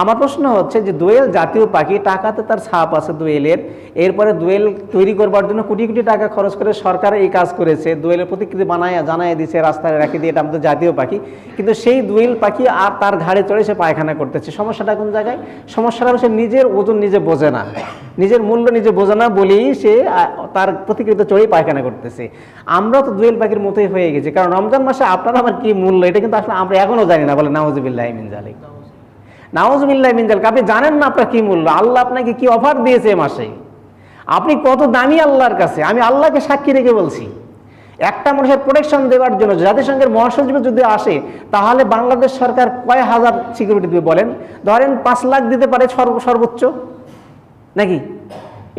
আমার প্রশ্ন হচ্ছে যে দোয়েল জাতীয় পাখি, টাকাতে তার ছাপ আছে দোয়েলের, এরপরে দোয়েল তৈরি করবার জন্য কোটি কোটি টাকা খরচ করে সরকার এই কাজ করেছে, দোয়েলের প্রতিকৃতি জানায় দিয়েছে, রাস্তায় রাখি দিয়ে, এটা আমাদের জাতীয় পাখি, কিন্তু সেই দোয়েল পাখি আর তার ঘাড়ে চড়ে সে পায়খানা করতেছে। সমস্যাটা কোন জায়গায়? সমস্যাটা সে নিজের ওজন নিজে বোঝে না, নিজের মূল্য নিজে বোঝে না বলেই সে তার প্রতিকৃতিতে চড়েই পায়খানা করতেছে। আমরা তো দোয়েল পাখির মতোই হয়ে গেছি, কারণ রমজান মাসে আপনার আমার কি মূল্য এটা কিন্তু আসলে আমরা এখনো জানি না। বলে নাউজুবিল্লাহি মিন যালিক, নাউজুবিল্লাহি মিন যালিক। আপনি জানেন না আপনার কি মূল্য, আল্লাহ আপনাকে কি অফার দিয়েছে এ মাসে, আপনি কত দামি আল্লাহর কাছে। আমি আল্লাহকে সাক্ষী রেখে বলছি, একটা মানুষের প্রোটেকশন দেওয়ার জন্য জাতিসংঘের মহাসচিব যদি আসে, তাহলে বাংলাদেশ সরকার কয় হাজার সিকিউরিটি দিবে বলেন? ধরেন 5 লাখ দিতে পারে সর্বোচ্চ, নাকি?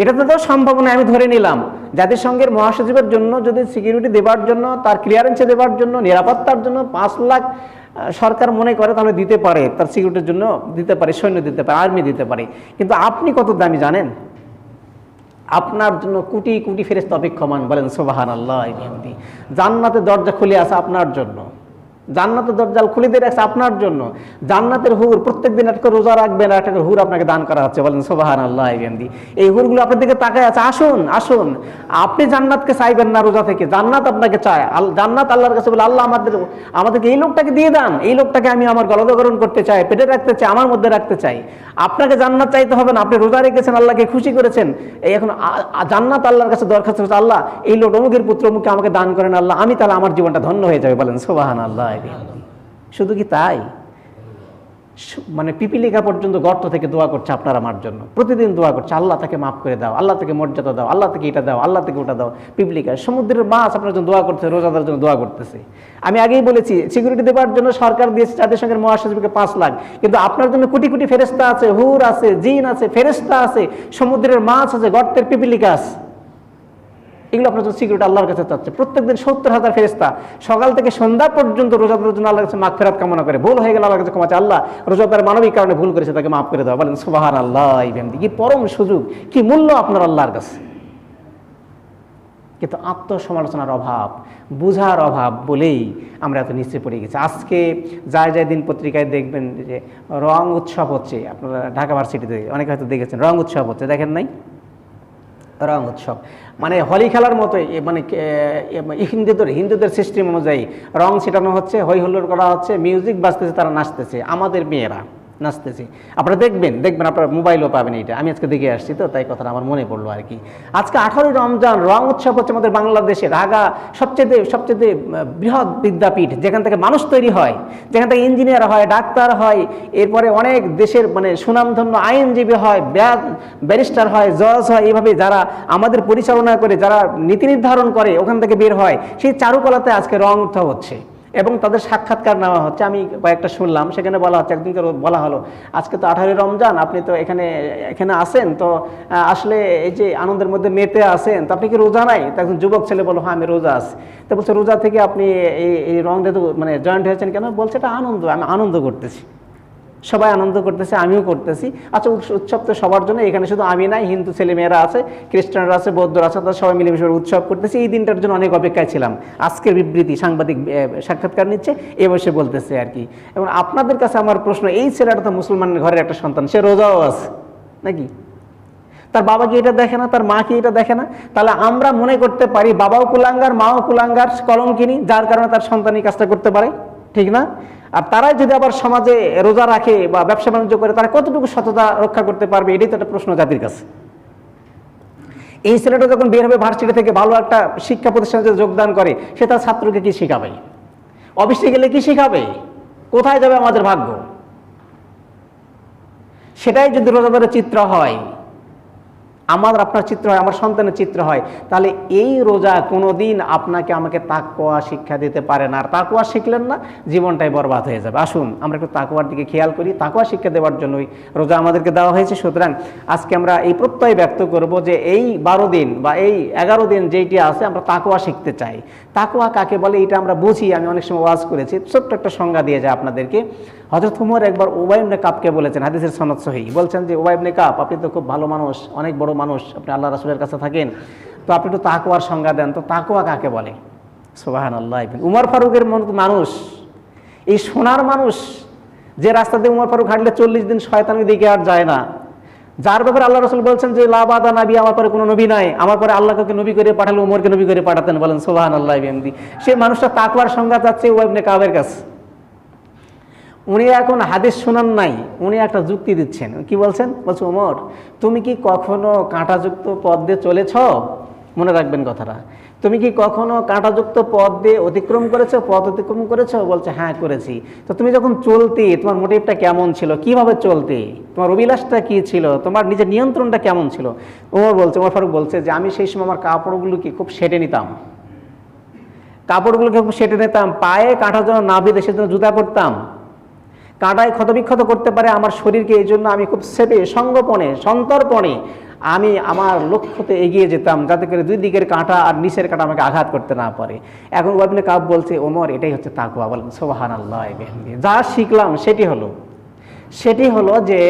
এটা তো সম্ভাবনা আমি ধরে নিলাম। জাতিসংঘের মহাসচিবের জন্য যদি সিকিউরিটি দেওয়ার জন্য, তার ক্লিয়ারেন্সে দেওয়ার জন্য, নিরাপত্তার জন্য 5 লাখ সরকার মনে করে, তাহলে দিতে পারে, তার সিকিউরিটির জন্য দিতে পারে, সৈন্য দিতে পারে, আর্মি দিতে পারে। কিন্তু আপনি কত দামি জানেন? আপনার জন্য কোটি কোটি ফেরেশতা অপেক্ষমান। বলেন সুবহানাল্লাহ। জান্নাতের দরজা খুলে আছে আপনার জন্য, জান্নাতের দরজা খুলে দিয়ে রাখছে আপনার জন্য। জান্নাতের হুর প্রত্যেকদিন একটা রোজা রাখবেন, আর একটা হুর আপনাকে দান করা হচ্ছে। বলেন সুবহানাল্লাহ। এই হুরগুলো আপনার দিকে তাকায় আছে। আসুন আসুন, আপনি জান্নাতকে চাইবেন না রোজা থেকে, জান্নাত আপনাকে চায়। জান্নাত আল্লাহর কাছে বলে, আল্লাহ আমাদেরকে এই লোকটাকে দিয়ে দেন, এই লোকটাকে আমি আমার গলদকরণ করতে চাই, পেটে রাখতে চাই, আমার মধ্যে রাখতে চাই। আপনাকে জান্নাত চাইতে হবে না, আপনি রোজা রেখেছেন, আল্লাহকে খুশি করেছেন। এই এখন জান্নাত আল্লাহর কাছে দরখাস্ত হচ্ছে, আল্লাহ এই লোক অমুকের পুত্র অমুককে আমাকে দান করেন আল্লাহ, আমি তাহলে আমার জীবনটা ধন্য হয়ে যাবে। বলেন সুবহানাল্লাহ। শুধু কি তাই, মানে পিপিলিকা পর্যন্ত গর্ত থেকে দোয়া করছে আপনার আমার জন্য, প্রতিদিন দোয়া করছে, আল্লাহ তাকে মাফ করে দাও, আল্লাহ থেকে মর্যাদা দাও, আল্লাহ থেকে এটা দাও, আল্লাহ থেকে ওটা দাও। পিপিলিকা, সমুদ্রের মাছ আপনার জন্য দোয়া করছে, রোজাদার জন্য দোয়া করতেছে। আমি আগেই বলেছি, সিকিউরিটি দেওয়ার জন্য সরকার দিয়েছে জাতিসংঘের মহাসচিবকে 5 লাখ, কিন্তু আপনার জন্য কোটি কোটি ফেরেশতা আছে, হুর আছে, জিন আছে, ফেরেশতা আছে, সমুদ্রের মাছ আছে, গর্তের পিপিলিকা আছে। এগুলো আপনার জন্য সিকিউরিটি আল্লাহর কাছে চাচ্ছে। প্রত্যেকদিন 70,000 ফেরেশতা সকাল থেকে সন্ধ্যা পর্যন্ত রোজাদারের জন্য আল্লাহর কাছে মাগফিরাত কামনা করে। ভুল হয়ে গেল আল্লাহর কাছে ক্ষমা চায়, আল্লাহ রোজাদার মানবিক কারণে ভুল করেছে, তাকে মাফ করে দাও। বলেন সুবহানাল্লাহ। কি পরম সুযোগ, কি মূল্য আপনার আল্লাহর কাছে। কিন্তু আত্মসমালোচনার অভাব, বুঝার অভাব বলেই আমরা এত নিচে পড়ে গেছি। আজকে যায় দিন পত্রিকায় দেখবেন যে রং উৎসব হচ্ছে, আপনারা ঢাকা ভার্সিটিতে অনেকে হয়তো দেখেছেন, রং উৎসব হচ্ছে, দেখেন নাই? রং উৎসব মানে হোলি খেলার মতো, মানে হিন্দুদের সিস্টেম অনুযায়ী রং ছিটানো হচ্ছে, হই হুল্লোড় করা হচ্ছে, মিউজিক বাজতেছে, তারা নাচতেছে, আমাদের মেয়েরা নাচতেছে। আপনারা দেখবেন আপনার মোবাইলও পাবেন। এটা আমি আজকে দেখে আসছি, তো তাই কথাটা আমার মনে পড়লো আর কি। আজকে 18ই রমজান রং উৎসব হচ্ছে আমাদের বাংলাদেশে। ঢাকা সবচেয়ে বৃহৎ বিদ্যাপীঠ, যেখান থেকে মানুষ তৈরি হয়, যেখান থেকে ইঞ্জিনিয়ার হয়, ডাক্তার হয়, এরপরে অনেক দেশের মানে সুনামধন্য আইনজীবী হয়, ব্যারিস্টার হয়, জজ হয়, এইভাবে যারা আমাদের পরিচালনা করে, যারা নীতি নির্ধারণ করে, ওখান থেকে বের হয়। সেই চারুকলাতে আজকে রং উৎসব হচ্ছে এবং তাদের সাক্ষাৎকার নেওয়া হচ্ছে। আমি কয়েকটা শুনলাম, সেখানে বলা হচ্ছে, একদিনকে বলা হলো আজকে তো 18ই রমজান, আপনি তো এখানে আসেন, তো আসলে এই যে আনন্দের মধ্যে মেতে আসেন, তো আপনি কি রোজা নাই? তো একজন যুবক ছেলে বলো, হ্যাঁ আমি রোজা আছি। তো বলছে, রোজা থেকে আপনি এই রং দিয়ে মানে জয়েন্ট হয়েছেন কেন? বলছে, এটা আনন্দ, আমি আনন্দ করতেছি, সবাই আনন্দ করতেছে, আমিও করতেছি। আচ্ছা, উৎসব তো সবার জন্য, এখানে শুধু আমি নাই, হিন্দু ছেলেমেয়েরা আছে, খ্রিস্টানরা আছে, বৌদ্ধরা আছে, তারা সবাই মিলেমিশে উৎসব করতেছি। এই দিনটার জন্য অনেক অপেক্ষায় ছিলাম। আজকের বিবৃতি, সাংবাদিক সাক্ষাৎকার নিচ্ছে, এ বসে বলতেছে আর কি। এবং আপনাদের কাছে আমার প্রশ্ন, এই ছেলেটা তো মুসলমানের ঘরের একটা সন্তান, সে রোজাও আছে নাকি? তার বাবা কি এটা দেখে না? তার মা কি এটা দেখে না? তাহলে আমরা মনে করতে পারি বাবাও কুলাঙ্গার, মাও কুলাঙ্গার, কলঙ্কিনী, যার কারণে তার সন্তান এই কাজটা করতে পারে, ঠিক না? আর তারাই যদি আবার সমাজে রোজা রাখে বা ব্যবসা বাণিজ্য করে, তারা কতটুকু সততা রক্ষা করতে পারবে? এটাই তো একটা প্রশ্ন জাতির কাছে। এই ছেলেটা যখন বের হবে ভার্সিটি থেকে, ভালো একটা শিক্ষা প্রতিষ্ঠানে যদি যোগদান করে, সে তার ছাত্রকে কি শেখাবে? অফিসে গেলে কি শেখাবে? কোথায় যাবে আমাদের ভাগ্য? সেটাই যদি রোজাদারের চিত্র হয়, আমার আপনার চিত্র হয়, আমার সন্তানের চিত্র হয়, তাহলে এই রোজা কোনোদিন আপনাকে আমাকে তাকওয়া শিক্ষা দিতে পারে না। আর তাকওয়া শিখলেন না, জীবনটাই বরবাদ হয়ে যাবে। আসুন আমরা একটু তাকওয়ার দিকে খেয়াল করি। তাকওয়া শিক্ষা দেওয়ার জন্যই রোজা আমাদেরকে দেওয়া হয়েছে। সুতরাং আজকে আমরা এই প্রত্যয় ব্যক্ত করব যে এই 12 দিন বা এই 11 দিন যেইটি আছে, আমরা তাকওয়া শিখতে চাই। তাকওয়া কাকে বলে এটা আমরা বুঝি। আমি অনেক সময় ওয়াজ করেছি, ছোট্ট একটা সংজ্ঞা দিয়ে যায় আপনাদেরকে। হযরত ওমর একবার উবাই ইবনে কাবকে বলেছেন, হাদিসের সনদ সহিহ, বলছেন যে উবাই ইবনে কাব, আপনি তো খুব ভালো মানুষ, অনেক বড় মানুষ, আপনি আল্লাহ রাসূলের কাছে থাকেন, তো আপনি একটু তাকওয়ার সংজ্ঞা দেন তো, তাকওয়া কাকে বলে? সুবহানাল্লাহ। উমর ফারুকের মতো মানুষ, এই সোনার মানুষ, যে রাস্তা দিয়ে উমর ফারুক হাঁটলে 40 দিন শয়তানের দিকে আর যায় না, যার ব্যাপারে আল্লাহ রাসূল বলছেন যে লা বাদা নবী, আমার পরে কোনো নবী নাই, আমার পরে আল্লাহ কাউকে নবী করে পাঠালে উমরকে নবী করে পাঠাতেন। বলেন সুবহানাল্লাহ বিহামদি। সেই মানুষটা তাকওয়ার সংজ্ঞা চাচ্ছে উবাই ইবনে কাবের কাছে। উনি এখন হাদিস শোনান নাই, উনি একটা যুক্তি দিচ্ছেন। কি বলছেন? বলছে, ওমর তুমি কি কখনো কাঁটাযুক্ত পথ দিয়ে চলেছ? মনে রাখবেন কথাটা। তুমি কি কখনো কাঁটাযুক্ত পথ দিয়ে অতিক্রম করেছো, পথ অতিক্রম করেছো? বলছে, হ্যাঁ করেছি। তো তুমি যখন চলতে, তোমার মোটিভটা কেমন ছিল? কিভাবে চলতে? তোমার অভিলাষটা কি ছিল? তোমার নিজের নিয়ন্ত্রণটা কেমন ছিল? ওমর ফারুক বলছে যে আমি সেই সময় আমার কাপড়গুলোকে খুব সেটে নিতাম, কাপড়গুলোকে খুব সেটে নিতাম, পায়ে কাঁটা যেন না বেঁধে সেজন্য জুতা পরতাম, কাঁটায় ক্ষতবিক্ষত করতে পারে আমার শরীরকে, এই জন্য আমি খুব সেপে, সঙ্গোপনে, সন্তর্পণে আমি আমার লক্ষ্যতে এগিয়ে যেতাম, যাতে করে দুই দিকের কাঁটা আর নিচের কাঁটা আমাকে আঘাত করতে না পারে। এখন উবাই ইবনে কাব বলছে, ওমর এটাই হচ্ছে তাকওয়া। বলেন সুবহানাল্লাহ। যা শিখলাম সেটি হলো যে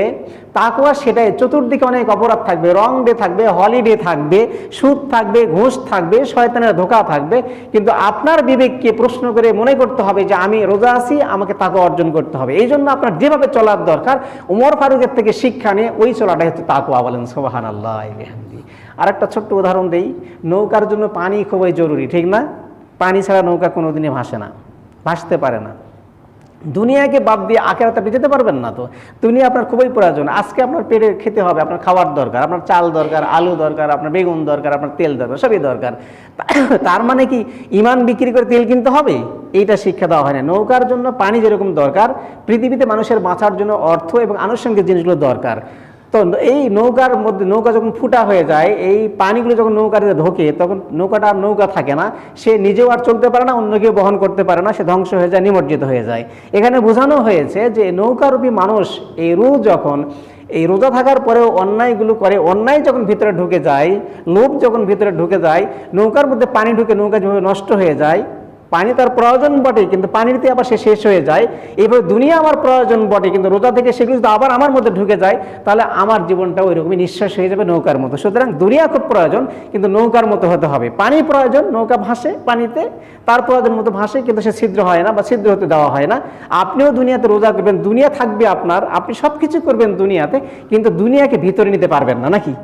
তাকওয়া সেটাই, চতুর্দিকে অনেক অপরাধ থাকবে, রং ডে থাকবে, হলিডে থাকবে, সুদ থাকবে, ঘুষ থাকবে, শয়তানের ধোঁকা থাকবে, কিন্তু আপনার বিবেককে প্রশ্ন করে মনে করতে হবে যে আমি রোজা আছি, আমাকে তাকওয়া অর্জন করতে হবে। এই জন্য আপনার যেভাবে চলার দরকার, ওমর ফারুকের থেকে শিক্ষা নিয়ে ওই চলাটাই হচ্ছে তাকওয়া। বলেন সুবহানাল্লাহ। আর একটা ছোট্ট উদাহরণ দেই। নৌকার জন্য পানি খুবই জরুরি, ঠিক না? পানি ছাড়া নৌকা কোনোদিনই ভাসে না, ভাসতে পারে না। দুনিয়াকে বাদ দিয়ে আখিরাতে আপনি যেতে পারবেন না। তো দুনিয়া আপনার খুবই প্রয়োজন। আজকে আপনার পেটে খেতে হবে, আপনার খাওয়ার দরকার, আপনার চাল দরকার, আলু দরকার, আপনার বেগুন দরকার, আপনার তেল দরকার, সবই দরকার। তার মানে কি ইমান বিক্রি করে তেল কিনতে হবে? এইটা শিক্ষা দেওয়া হয় না। নৌকার জন্য পানি যেরকম দরকার, পৃথিবীতে মানুষের বাঁচার জন্য অর্থ এবং আনুষঙ্গিক জিনিসগুলো দরকার। তো এই নৌকার মধ্যে, নৌকা যখন ফুটা হয়ে যায়, এই পানিগুলো যখন নৌকাতে ঢোকে, তখন নৌকাটা আর নৌকা থাকে না, সে নিজেও আর চলতে পারে না, অন্য কেউ বহন করতে পারে না, সে ধ্বংস হয়ে যায়, নিমজ্জিত হয়ে যায়। এখানে বোঝানো হয়েছে যে নৌকারূপী মানুষ এই রূহ যখন এই রোজা থাকার পরেও অন্যায়গুলো করে, অন্যায় যখন ভিতরে ঢুকে যায়, লোভ যখন ভিতরে ঢুকে যায়, নৌকার মধ্যে পানি ঢুকে নৌকা যেভাবে নষ্ট হয়ে যায়, পানি তার প্রয়োজন বটে, কিন্তু পানিতে আবার সে শেষ হয়ে যায়। এইভাবে দুনিয়া আমার প্রয়োজন বটে, কিন্তু রোজা থেকে সেগুলো যদি আবার আমার মধ্যে ঢুকে যায়, তাহলে আমার জীবনটা ওই রকমই নিঃশ্বাস হয়ে যাবে নৌকার মতো। সুতরাং দুনিয়া খুব প্রয়োজন, কিন্তু নৌকার মতো হতে হবে। পানি প্রয়োজন, নৌকা ভাসে পানিতে, তার প্রয়োজন মতো ভাসে, কিন্তু সে ছিদ্র হয় না বা ছিদ্র হতে দেওয়া হয় না। আপনিও দুনিয়াতে রোজা করবেন, দুনিয়া থাকবে আপনার, আপনি সব কিছু করবেন দুনিয়াতে, কিন্তু দুনিয়াকে ভিতরে নিতে পারবেন না, নাকি?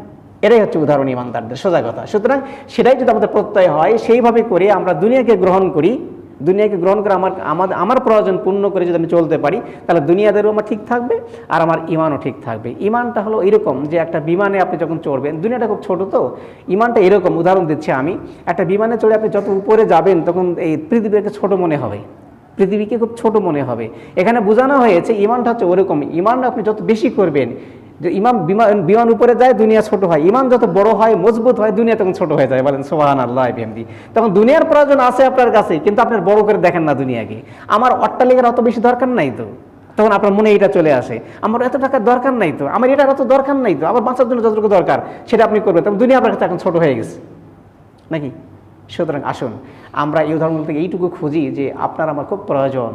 এটাই হচ্ছে উদাহরণ ইমানদারদের সোজা কথা। সুতরাং সেটাই যদি আমাদের প্রত্যয় হয়, সেইভাবে করে আমরা দুনিয়াকে গ্রহণ করি, দুনিয়াকে গ্রহণ করে আমার প্রয়োজন পূর্ণ করে যদি আমি চলতে পারি, তাহলে দুনিয়াদেরও আমার ঠিক থাকবে আর আমার ইমানও ঠিক থাকবে। ইমানটা হলো এরকম যে একটা বিমানে আপনি যখন চড়বেন, দুনিয়াটা খুব ছোট, তো ইমানটা এরকম। উদাহরণ দিচ্ছি আমি, একটা বিমানে চড়ে আপনি যত উপরে যাবেন, তখন এই পৃথিবীকে ছোট মনে হবে, পৃথিবীকে খুব ছোট মনে হবে। এখানে বোঝানো হয়েছে ইমানটা হচ্ছে ওরকম। ইমান আপনি যত বেশি করবেন, যে বিমান উপরে যায়, দুনিয়া ছোট হয়। ইমান যত বড় হয়, মজবুত হয়, দুনিয়া তখন ছোট হয়ে যায়। বলেন সুবহানাল্লাহ বিহামদি। তখন দুনিয়ার প্রয়োজন আছে আপনার কাছে, কিন্তু আপনার বড় করে দেখেন না দুনিয়াকে। আমার অট্টালিকার অত বেশি দরকার নাই তো, তখন আপনার মনে এটা চলে আসে, আমার এত টাকার দরকার নাই তো, আমার এটার অত দরকার নাই তো, আমার বাঁচার জন্য যতটুকু দরকার সেটা আপনি করবেন। তখন দুনিয়া আপনার কাছে এখন ছোট হয়ে গেছে, নাকি? সুতরাং আসুন আমরা এই উদাহরণ থেকে এইটুকু খুঁজি যে আপনার আমার খুব প্রয়োজন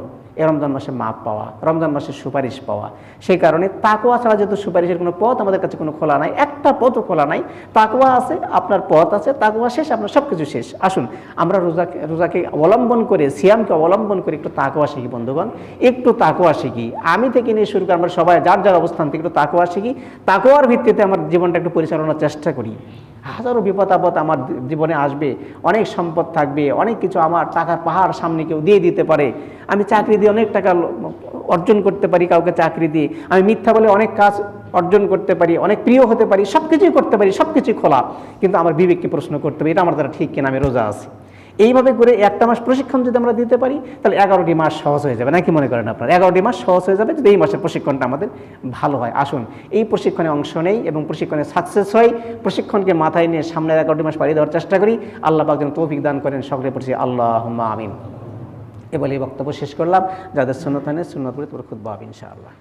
রমজান মাসে মাপ পাওয়া, রমজান মাসে সুপারিশ পাওয়া। সেই কারণে তাকওয়া ছাড়া যেহেতু সুপারিশের কোনো পথ আমাদের কাছে কোনো খোলা নাই, একটা পথও খোলা নাই। তাকওয়া আছে, আপনার পথ আছে, তাকওয়া শেষ, আপনার সব কিছু শেষ। আসুন আমরা রোজাকে অবলম্বন করে, সিয়ামকে অবলম্বন করে একটু তাকওয়া শিখি বন্ধুগণ, একটু তাকওয়া শিখি। আমি থেকে নিয়ে শুরু করে আমরা সবাই যার যার অবস্থান থেকে একটু তাকওয়া শিখি, তাকওয়ার ভিত্তিতে আমার জীবনটা একটু পরিচালনার চেষ্টা করি। হাজারো বিপদ আপদ আমার জীবনে আসবে, অনেক সম্পদ থাকবে, অনেক কিছু, আমার টাকার পাহাড় সামনে কেউ দিয়ে দিতে পারে, আমি চাকরি দিয়ে অনেক টাকা অর্জন করতে পারি, কাউকে চাকরি দিয়ে আমি মিথ্যা বলে অনেক কাজ অর্জন করতে পারি, অনেক প্রিয় হতে পারি, সব কিছুই করতে পারি, সব কিছুই খোলা, কিন্তু আমার বিবেককে প্রশ্ন করতে পারি এটা আমার দ্বারা ঠিক কিনা, আমি রোজা আছি। এইভাবে করে একটা মাস প্রশিক্ষণ যদি আমরা দিতে পারি তাহলে 11টি মাস সহজ হয়ে যাবে, নাকি মনে করেন আপনারা? 11টি মাস সহজ হয়ে যাবে যদি এই মাসের প্রশিক্ষণটা আমাদের ভালো হয়। আসুন এই প্রশিক্ষণে অংশ নেই এবং প্রশিক্ষণে সাকসেস হয়, প্রশিক্ষণকে মাথায় নিয়ে সামনের 11টি মাস পাড়ি দেওয়ার চেষ্টা করি। আল্লাহ পাক যেন তৌফিক দান করেন, সকলে পড়ছি আল্লাহুম্মা আমিন। এ বলে বক্তব্য শেষ করলাম। যাদের সুন্নত হয় না সুন্নত পড়ে তোমরা খুতবা হবে ইনশাআল্লাহ।